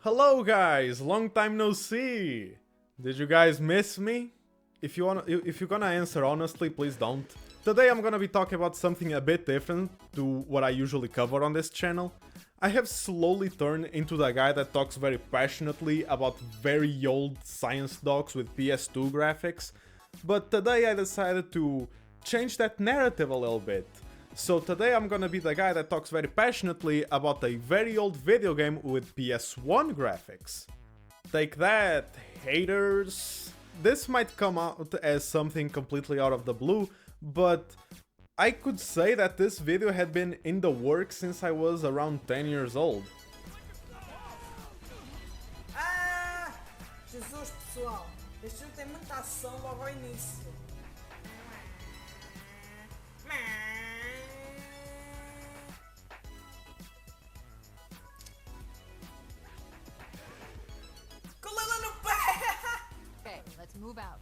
Hello guys, long time no see. Did you guys miss me? If you're gonna answer honestly, please don't. Today I'm gonna be talking about something a bit different to what I usually cover on this channel. I have slowly turned into the guy that talks very passionately about very old science docs with PS2 graphics, but today I decided to change that narrative a little bit. So today I'm gonna be the guy that talks very passionately about a very old video game with PS1 graphics. Take that, haters! This might come out as something completely out of the blue, but I could say that this video had been in the works since I was around 10 years old. Ah! Jesus, pessoal! Este jogo tem muita ação logo ao início. Colela no pé! Okay, let's move out.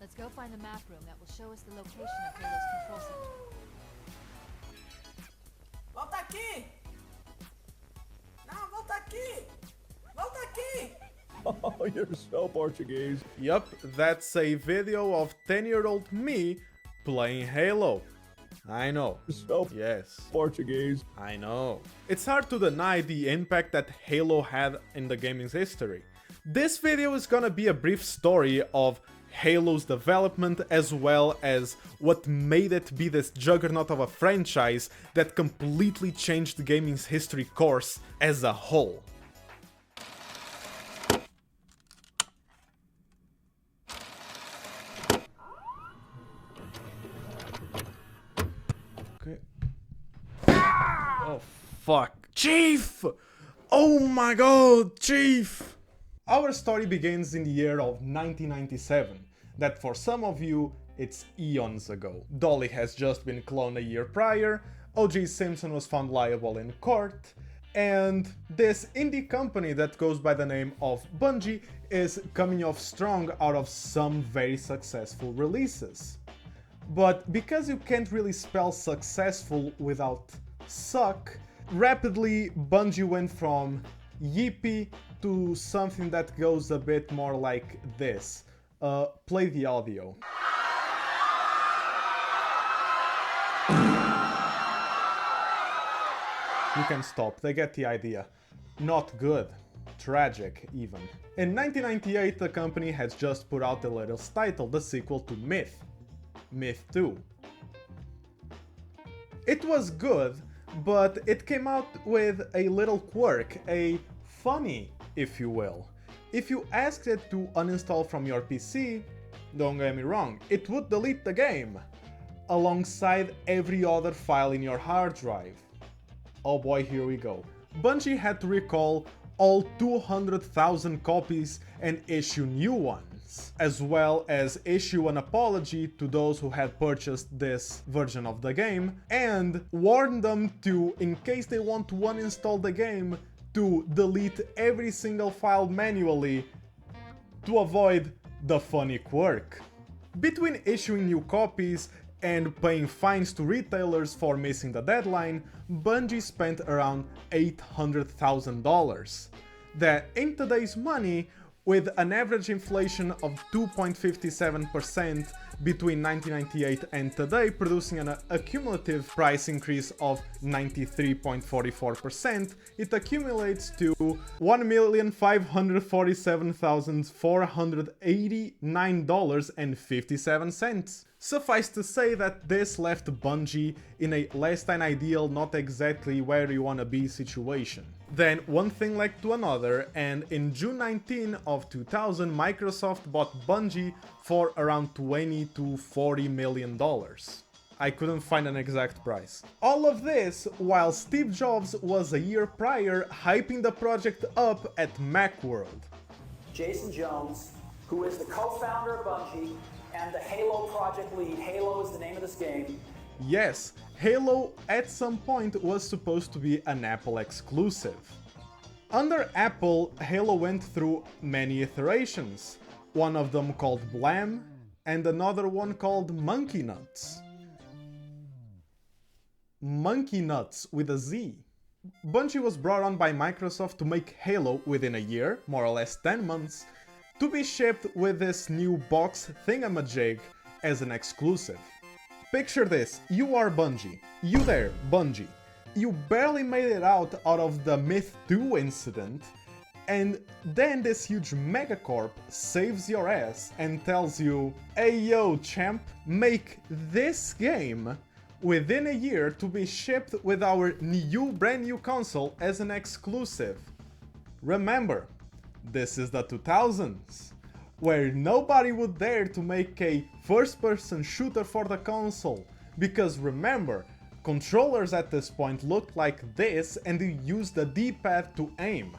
Let's go find the map room that will show us the location of Halo's control center. Volta aqui! Não, volta aqui! Volta aqui! Oh, you're so Portuguese. Yup, that's a video of 10-year-old me playing Halo. I know. So Yes, Portuguese. I know. It's hard to deny the impact that Halo had in the gaming's history. This video is gonna be a brief story of Halo's development as well as what made it be this juggernaut of a franchise that completely changed gaming's history course as a whole. Okay. Oh fuck. Chief! Oh my god, Chief! Our story begins in the year of 1997, that for some of you, it's eons ago. Dolly has just been cloned a year prior, O.J. Simpson was found liable in court, and this indie company that goes by the name of Bungie is coming off strong out of some very successful releases. But because you can't really spell successful without suck, rapidly Bungie went from yippee to something that goes a bit more like this. Play the audio. You can stop, they get the idea. Not good. Tragic, even. In 1998, the company has just put out the latest title, the sequel to Myth. Myth 2. It was good, but it came out with a little quirk, a funny, if you will. If you asked it to uninstall from your PC, don't get me wrong, it would delete the game, alongside every other file in your hard drive. Oh boy, here we go. Bungie had to recall all 200,000 copies and issue new ones, as well as issue an apology to those who had purchased this version of the game, and warn them to, in case they want to uninstall the game, to delete every single file manually to avoid the funny quirk. Between issuing new copies and paying fines to retailers for missing the deadline, Bungie spent around $800,000. That in today's money, with an average inflation of 2.57% between 1998 and today, producing an accumulative price increase of 93.44%, it accumulates to $1,547,489.57. Suffice to say that this left Bungie in a less than ideal, not exactly where you wanna be situation. Then one thing led to another, and in June 19 of 2000, Microsoft bought Bungie for around $20 to $40 million. I couldn't find an exact price. All of this while Steve Jobs was a year prior hyping the project up at Macworld. Jason Jones, who is the co-founder of Bungie and the Halo project lead. Halo is the name of this game. Yes, Halo at some point was supposed to be an Apple exclusive. Under Apple, Halo went through many iterations, one of them called Blam, and another one called Monkey Nuts. Monkey Nuts with a Z. Bungie was brought on by Microsoft to make Halo within a year, more or less 10 months, to be shipped with this new box thingamajig as an exclusive. Picture this, you are Bungie. You there, Bungie. You barely made it out of the Myth 2 incident, and then this huge megacorp saves your ass and tells you, hey yo champ, make this game within a year to be shipped with our brand new console as an exclusive. Remember, this is the 2000s, where nobody would dare to make a first-person shooter for the console, because remember, controllers at this point looked like this and you used the D-pad to aim.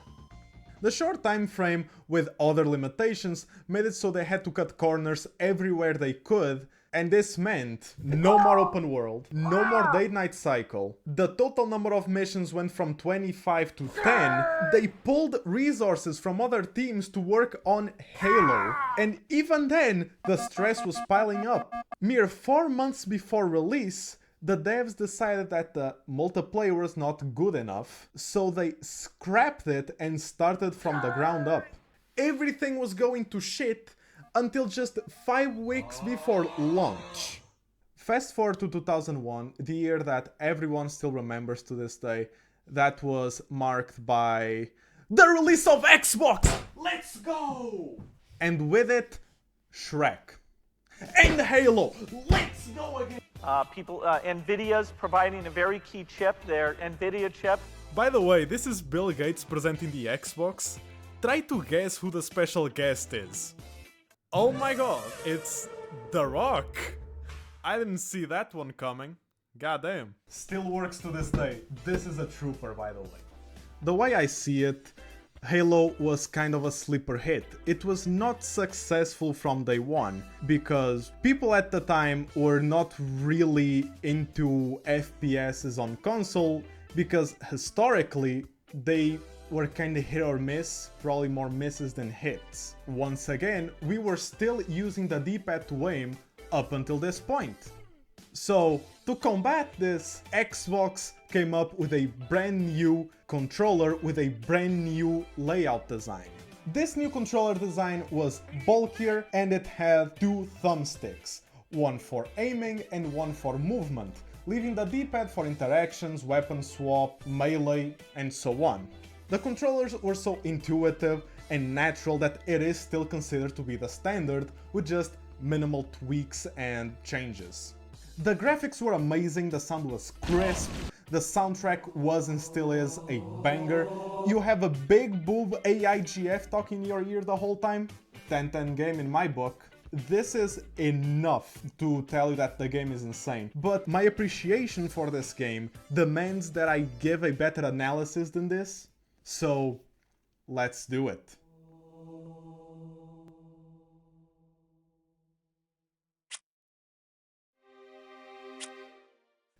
The short time frame with other limitations made it so they had to cut corners everywhere they could, and this meant no more open world, no more day-night cycle. The total number of missions went from 25 to 10. They pulled resources from other teams to work on Halo, and even then, the stress was piling up. Mere 4 months before release, the devs decided that the multiplayer was not good enough, so they scrapped it and started from the ground up. Everything was going to shit until just 5 weeks before launch. Fast forward to 2001, the year that everyone still remembers to this day, that was marked by the release of Xbox! Let's go! And with it, Shrek. And Halo! Let's go again! NVIDIA's providing a very key chip, their NVIDIA chip. By the way, this is Bill Gates presenting the Xbox. Try to guess who the special guest is. Oh my god, it's The Rock. I didn't see that one coming. Goddamn. Still works to this day. This is a trooper, by the way. The way I see it, Halo was kind of a sleeper hit. It was not successful from day one, because people at the time were not really into FPSs on console, because historically they were kinda hit or miss, probably more misses than hits. Once again, we were still using the D-pad to aim up until this point. So, to combat this, Xbox came up with a brand new controller with a brand new layout design. This new controller design was bulkier and it had 2 thumbsticks, one for aiming and one for movement, leaving the D-pad for interactions, weapon swap, melee, and so on. The controllers were so intuitive and natural that it is still considered to be the standard, with just minimal tweaks and changes. The graphics were amazing, the sound was crisp, the soundtrack was and still is a banger. You have a big boob AIGF talking in your ear the whole time. 10/10 game in my book. This is enough to tell you that the game is insane, but my appreciation for this game demands that I give a better analysis than this. So, let's do it.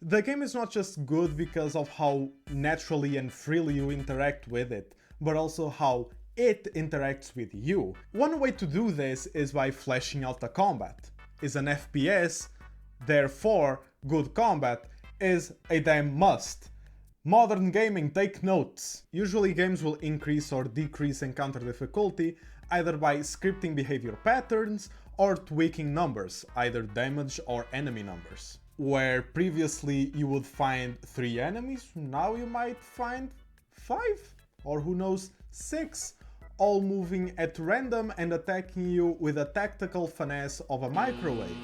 The game is not just good because of how naturally and freely you interact with it, but also how it interacts with you. One way to do this is by fleshing out the combat. It's an FPS, therefore good combat is a damn must. Modern gaming, take notes. Usually games will increase or decrease encounter difficulty either by scripting behavior patterns or tweaking numbers, either damage or enemy numbers. Where previously you would find 3 enemies, now you might find 5, or who knows, 6, all moving at random and attacking you with a tactical finesse of a microwave.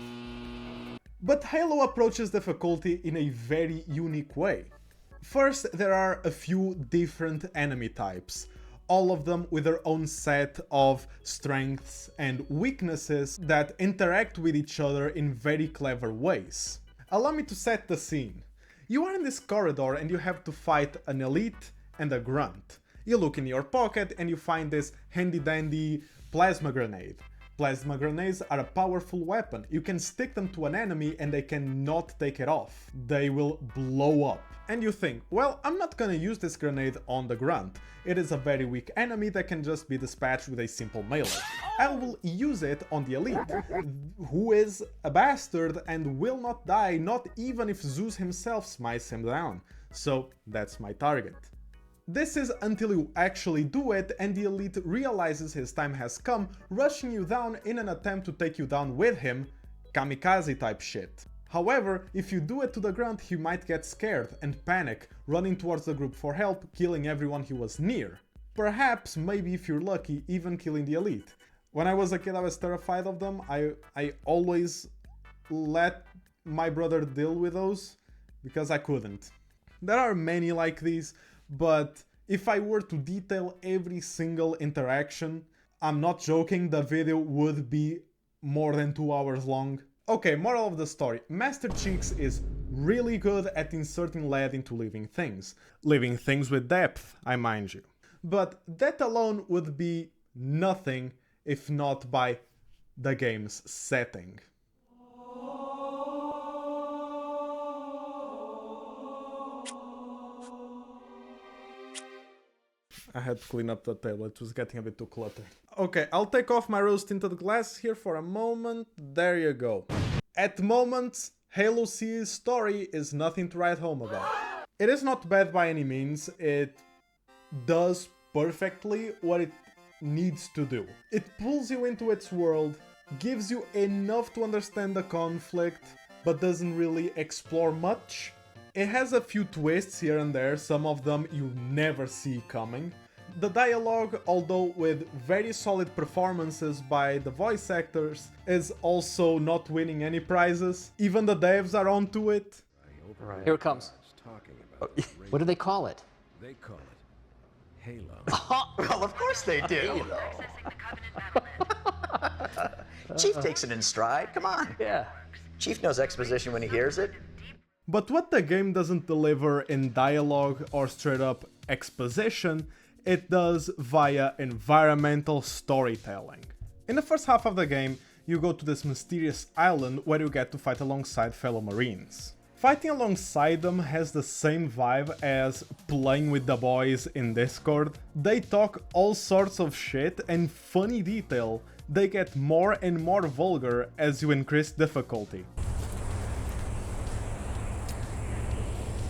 But Halo approaches difficulty in a very unique way. First, there are a few different enemy types, all of them with their own set of strengths and weaknesses that interact with each other in very clever ways. Allow me to set the scene. You are in this corridor and you have to fight an elite and a grunt. You look in your pocket and you find this handy-dandy plasma grenade. Plasma grenades are a powerful weapon. You can stick them to an enemy and they cannot take it off. They will blow up. And you think, well, I'm not gonna use this grenade on the grunt. It is a very weak enemy that can just be dispatched with a simple melee. I will use it on the elite, who is a bastard and will not die, not even if Zeus himself smites him down. So that's my target. This is until you actually do it and the elite realizes his time has come, rushing you down in an attempt to take you down with him, kamikaze type shit. However, if you do it to the ground, he might get scared and panic, running towards the group for help, killing everyone he was near. Perhaps, maybe if you're lucky, even killing the elite. When I was a kid, I was terrified of them. I always let my brother deal with those because I couldn't. There are many like these, but if I were to detail every single interaction, I'm not joking, the video would be more than 2 hours long. Okay, moral of the story. Master Cheeks is really good at inserting lead into living things. Living things with depth, I mind you. But that alone would be nothing if not by the game's setting. I had to clean up the table, it was getting a bit too cluttered. Okay, I'll take off my rose-tinted glasses here for a moment. There you go. At the moment, Halo C's story is nothing to write home about. It is not bad by any means, it does perfectly what it needs to do. It pulls you into its world, gives you enough to understand the conflict, but doesn't really explore much. It has a few twists here and there, some of them you never see coming. The dialogue, although with very solid performances by the voice actors, is also not winning any prizes. Even the devs are onto it. Here it comes. Oh, what do they call it? They call it Halo. Well, of course they do. Chief takes it in stride. Come on. Yeah. Chief knows exposition when he hears it. But what the game doesn't deliver in dialogue or straight up exposition, it does via environmental storytelling. In the first half of the game, you go to this mysterious island where you get to fight alongside fellow Marines. Fighting alongside them has the same vibe as playing with the boys in Discord. They talk all sorts of shit and funny detail. They get more and more vulgar as you increase difficulty.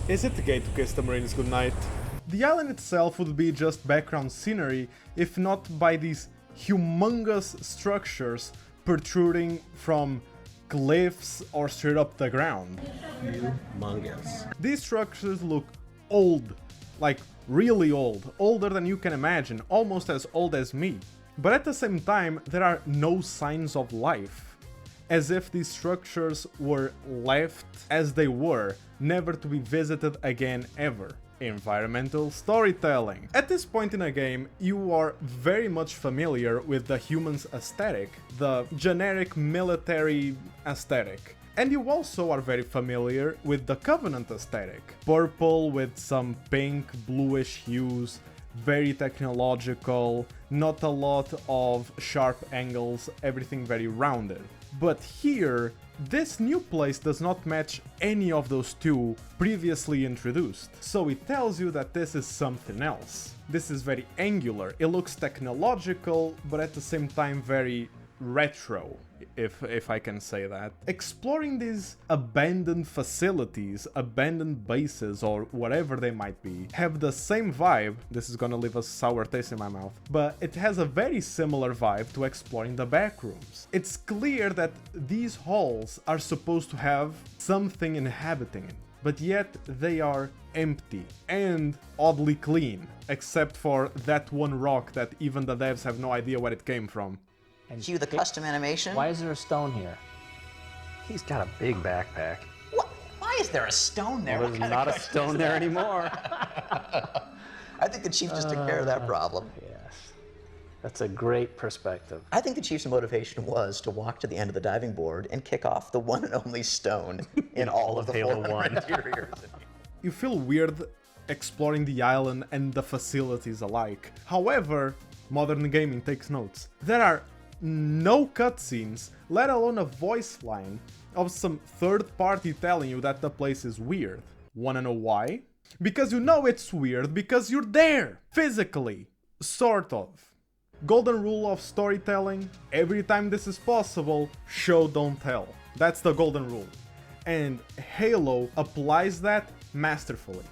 Is it gay to kiss the Marines goodnight? The island itself would be just background scenery if not by these humongous structures protruding from cliffs or straight up the ground. Humongous. These structures look old, like really old, older than you can imagine, almost as old as me. But at the same time, there are no signs of life, as if these structures were left as they were, never to be visited again ever. Environmental storytelling. At this point in a game, you are very much familiar with the human's aesthetic, the generic military aesthetic. And you also are very familiar with the Covenant aesthetic. Purple with some pink, bluish hues, very technological, not a lot of sharp angles, everything very rounded. But here, this new place does not match any of those two previously introduced, so it tells you that this is something else. This is very angular, it looks technological, but at the same time very retro, if I can say that. Exploring these abandoned facilities, abandoned bases, or whatever they might be, have the same vibe. This is gonna leave a sour taste in my mouth, but it has a very similar vibe to exploring the back rooms. It's clear that these halls are supposed to have something inhabiting it, but yet they are empty and oddly clean, except for that one rock that even the devs have no idea where it came from. And cue the custom animation. Why is there a stone here? He's got a big backpack. What? Why is there a stone there? Well, What there's kind of not a question stone is there that? anymore. I think the chief just took care of that problem. Yes. That's a great perspective. I think the chief's motivation was to walk to the end of the diving board and kick off the one and only stone in all of the Halo 400 1. interiors. You feel weird exploring the island and the facilities alike. However, modern gaming takes notes. There are no cutscenes, let alone a voice line of some third party telling you that the place is weird. Wanna know why? Because you know it's weird because you're there, physically. Sort of. Golden rule of storytelling, every time this is possible, show don't tell. That's the golden rule. And Halo applies that masterfully.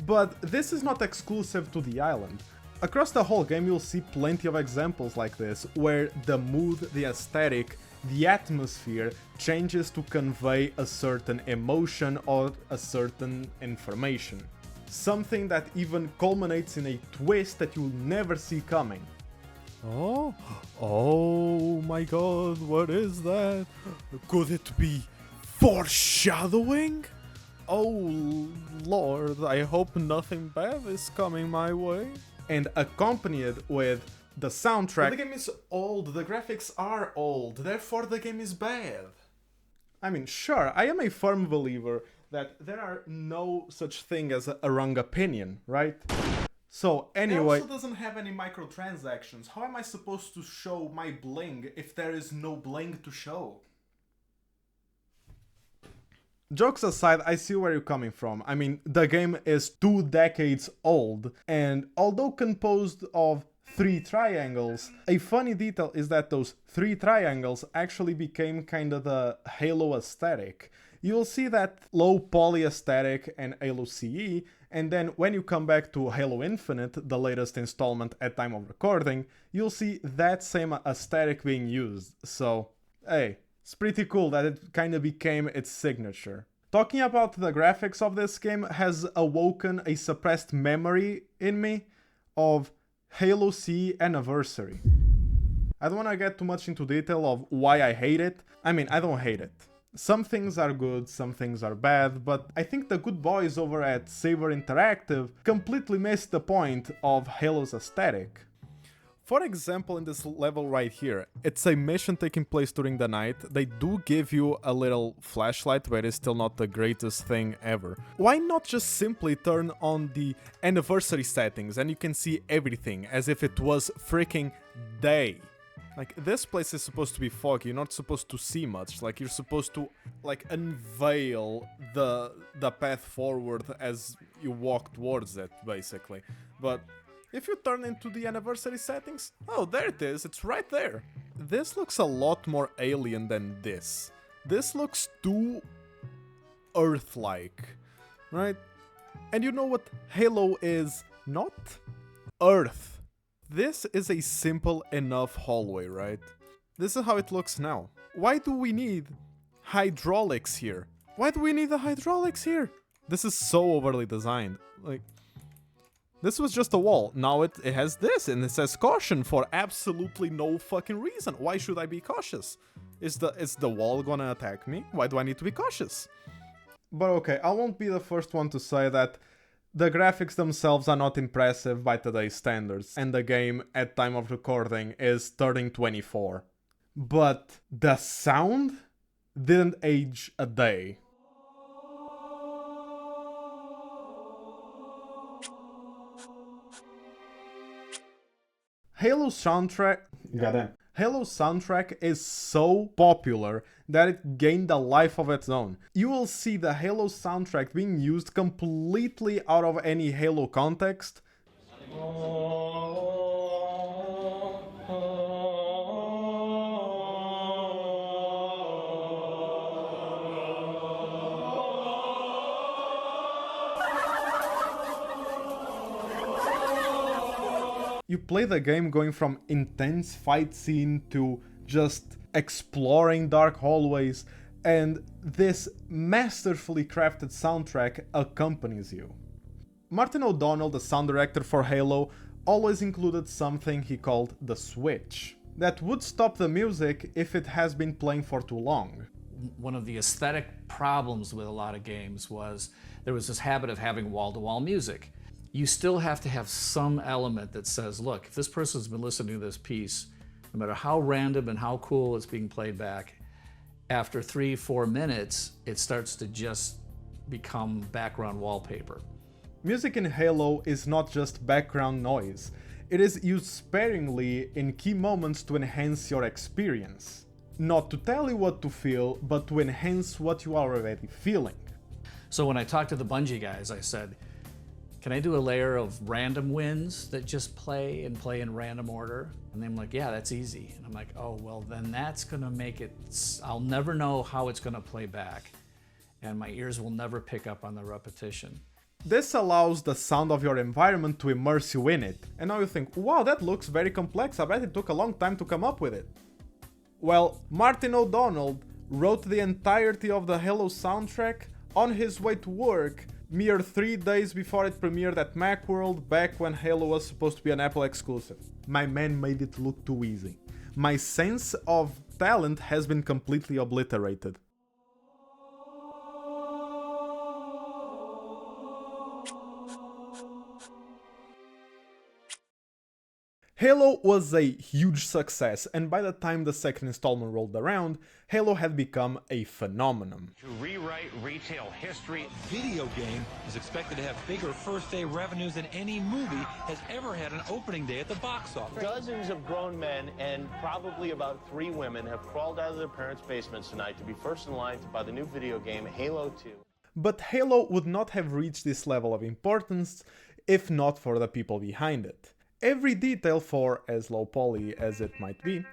But this is not exclusive to the island. Across the whole game you'll see plenty of examples like this, where the mood, the aesthetic, the atmosphere changes to convey a certain emotion or a certain information. Something that even culminates in a twist that you'll never see coming. Oh my god, what is that? Could it be foreshadowing? Oh lord, I hope nothing bad is coming my way. And accompanied with the soundtrack. The game is old, the graphics are old, therefore the game is bad. I mean, sure, I am a firm believer that there are no such thing as a wrong opinion, right? So anyway... It also doesn't have any microtransactions. How am I supposed to show my bling if there is no bling to show? Jokes aside, I see where you're coming from. I mean, the game is 2 decades old, and although composed of 3 triangles, a funny detail is that those 3 triangles actually became kind of the Halo aesthetic. You'll see that low poly aesthetic and Halo CE, and then when you come back to Halo Infinite, the latest installment at time of recording, you'll see that same aesthetic being used. So, hey, it's pretty cool that it kind of became its signature. Talking about the graphics of this game has awoken a suppressed memory in me of Halo CE Anniversary. I don't want to get too much into detail of why I hate it. I mean, I don't hate it. Some things are good, some things are bad, but I think the good boys over at Saber Interactive completely missed the point of Halo's aesthetic. For example, in this level right here, it's a mission taking place during the night. They do give you a little flashlight, but it's still not the greatest thing ever. Why not just simply turn on the anniversary settings and you can see everything as if it was freaking day? Like, this place is supposed to be foggy, you're not supposed to see much. Like, you're supposed to, like, unveil the path forward as you walk towards it, basically. But if you turn into the anniversary settings, oh, there it is, it's right there. This looks a lot more alien than this. This looks too Earth-like, right? And you know what Halo is not? Earth. This is a simple enough hallway, right? This is how it looks now. Why do we need hydraulics here? Why do we need the hydraulics here? This is so overly designed. Like, this was just a wall. Now it has this, and it says caution for absolutely no fucking reason. Why should I be cautious? Is the wall gonna attack me? Why do I need to be cautious? But okay, I won't be the first one to say that the graphics themselves are not impressive by today's standards, and the game, at time of recording, is turning 24. But the sound didn't age a day. Halo's soundtrack is so popular that it gained a life of its own. You will see the Halo soundtrack being used completely out of any Halo context. You play the game going from intense fight scene to just exploring dark hallways, and this masterfully crafted soundtrack accompanies you. Martin O'Donnell, the sound director for Halo, always included something he called the switch, that would stop the music if it has been playing for too long. One of the aesthetic problems with a lot of games was there was this habit of having wall-to-wall music. You still have to have some element that says, look, if this person's been listening to this piece, no matter how random and how cool it's being played back, after 3-4 minutes, it starts to just become background wallpaper. Music in Halo is not just background noise. It is used sparingly in key moments to enhance your experience. Not to tell you what to feel, but to enhance what you are already feeling. So when I talked to the Bungie guys, I said, can I do a layer of random winds that just play in random order? And they're like, yeah, that's easy. And I'm like, oh, well, then that's gonna make it, I'll never know how it's gonna play back. And my ears will never pick up on the repetition. This allows the sound of your environment to immerse you in it. And now you think, wow, that looks very complex, I bet it took a long time to come up with it. Well, Martin O'Donnell wrote the entirety of the Halo soundtrack on his way to work mere 3 days before it premiered at Macworld, back when Halo was supposed to be an Apple exclusive. My man made it look too easy. My sense of talent has been completely obliterated. Halo was a huge success, and by the time the second installment rolled around, Halo had become a phenomenon. To rewrite retail history, video game is expected to have bigger first-day revenues than any movie has ever had an opening day at the box office. Dozens of grown men and probably about 3 women have crawled out of their parents' basements tonight to be first in line to buy the new video game Halo 2. But Halo would not have reached this level of importance if not for the people behind it. Every detail, for as low poly as it might be,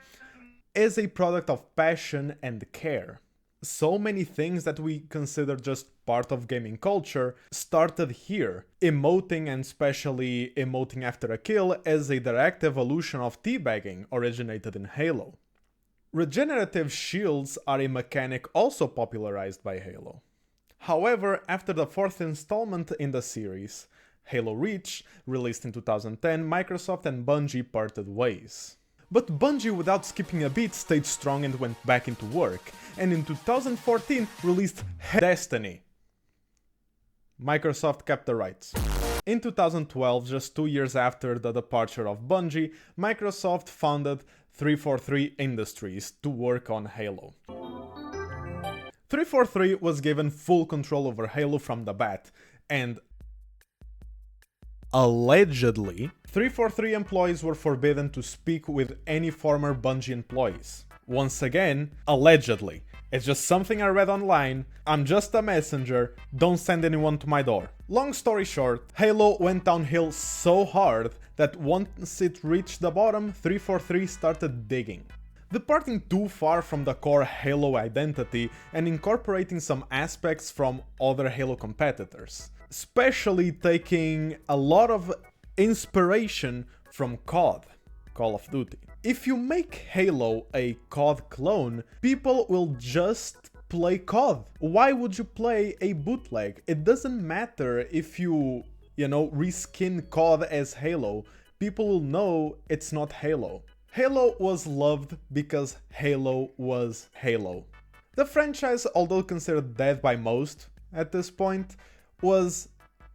is a product of passion and care. So many things that we consider just part of gaming culture started here. Emoting, and especially emoting after a kill, as a direct evolution of teabagging originated in Halo. Regenerative shields are a mechanic also popularized by Halo. However, after the 4th installment in the series, Halo Reach, released in 2010, Microsoft and Bungie parted ways. But Bungie, without skipping a beat, stayed strong and went back into work, and in 2014 released Destiny. Microsoft kept the rights. In 2012, just 2 years after the departure of Bungie, Microsoft founded 343 Industries to work on Halo. 343 was given full control over Halo from the bat, and allegedly, 343 employees were forbidden to speak with any former Bungie employees. Once again, allegedly. It's just something I read online, I'm just a messenger, don't send anyone to my door. Long story short, Halo went downhill so hard that once it reached the bottom, 343 started digging. Departing too far from the core Halo identity and incorporating some aspects from other Halo competitors. Especially taking a lot of inspiration from COD, Call of Duty. If you make Halo a COD clone, people will just play COD. Why would you play a bootleg? It doesn't matter if you reskin COD as Halo. People will know it's not Halo. Halo was loved because Halo was Halo. The franchise, although considered dead by most at this point, was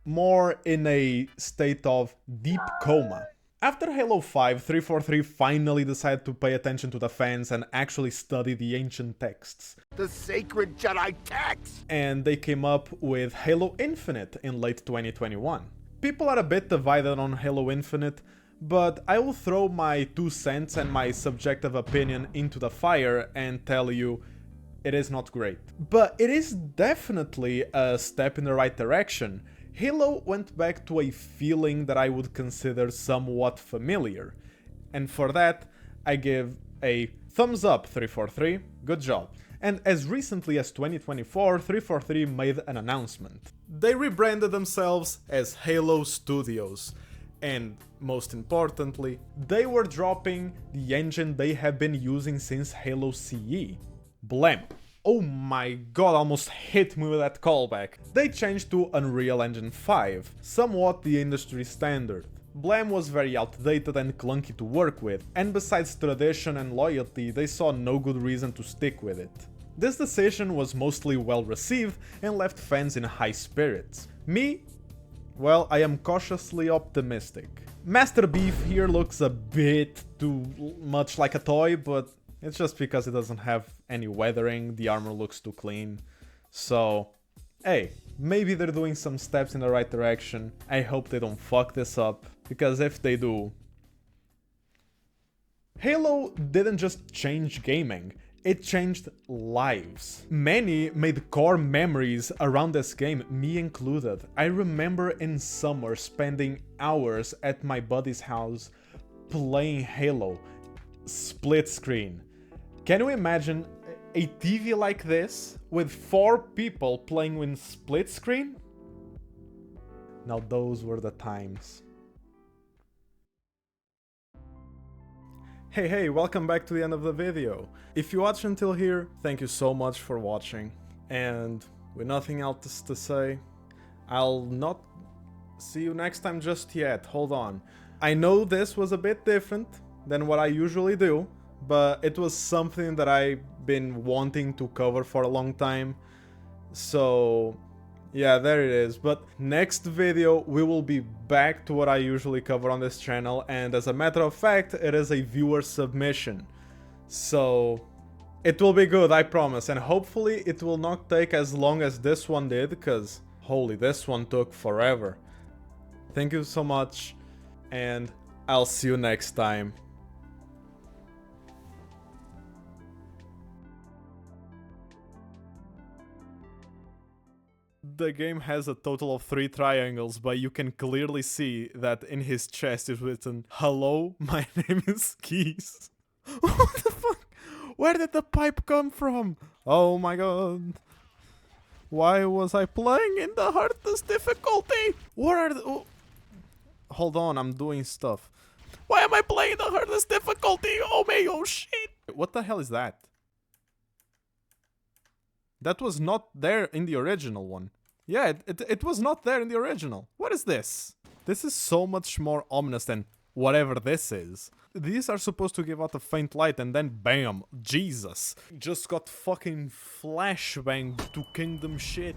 more in a state of deep coma. After Halo 5, 343 finally decided to pay attention to the fans and actually study the ancient texts. The sacred Jedi texts! And they came up with Halo Infinite in late 2021. People are a bit divided on Halo Infinite, but I will throw my 2 cents and my subjective opinion into the fire and tell you it is not great. But it is definitely a step in the right direction. Halo went back to a feeling that I would consider somewhat familiar. And for that, I give a thumbs up 343, good job. And as recently as 2024, 343 made an announcement. They rebranded themselves as Halo Studios. And most importantly, they were dropping the engine they have been using since Halo CE. Blam. Oh my god, almost hit me with that callback. They changed to Unreal Engine 5, somewhat the industry standard. Blam was very outdated and clunky to work with, and besides tradition and loyalty, they saw no good reason to stick with it. This decision was mostly well received and left fans in high spirits. Me? Well, I am cautiously optimistic. Master Beef here looks a bit too much like a toy, but it's just because it doesn't have any weathering, the armor looks too clean. So, hey, maybe they're doing some steps in the right direction. I hope they don't fuck this up, because if they do... Halo didn't just change gaming, it changed lives. Many made core memories around this game, me included. I remember in summer spending hours at my buddy's house playing Halo. Split screen. Can you imagine a TV like this with 4 people playing in split screen? Now those were the times. Hey, welcome back to the end of the video. If you watched until here, thank you so much for watching. And with nothing else to say, I'll not see you next time just yet. Hold on. I know this was a bit different than what I usually do, but it was something that I've been wanting to cover for a long time. So yeah, there it is. But next video we will be back to what I usually cover on this channel, and as a matter of fact, it is a viewer submission. So it will be good, I promise, and hopefully it will not take as long as this one did, because holy, this one took forever. Thank you so much, and I'll see you next time. The game has a total of 3 triangles, but you can clearly see that in his chest is written, "Hello, my name is Keys." What the fuck? Where did the pipe come from? Oh my god. Why was I playing in the hardest difficulty? What are the... Oh. Hold on, I'm doing stuff. Why am I playing the hardest difficulty? Oh my, oh shit. What the hell is that? That was not there in the original one. Yeah, it was not there in the original. What is this? This is so much more ominous than whatever this is. These are supposed to give out a faint light and then bam, Jesus. Just got fucking flashbanged to kingdom shit.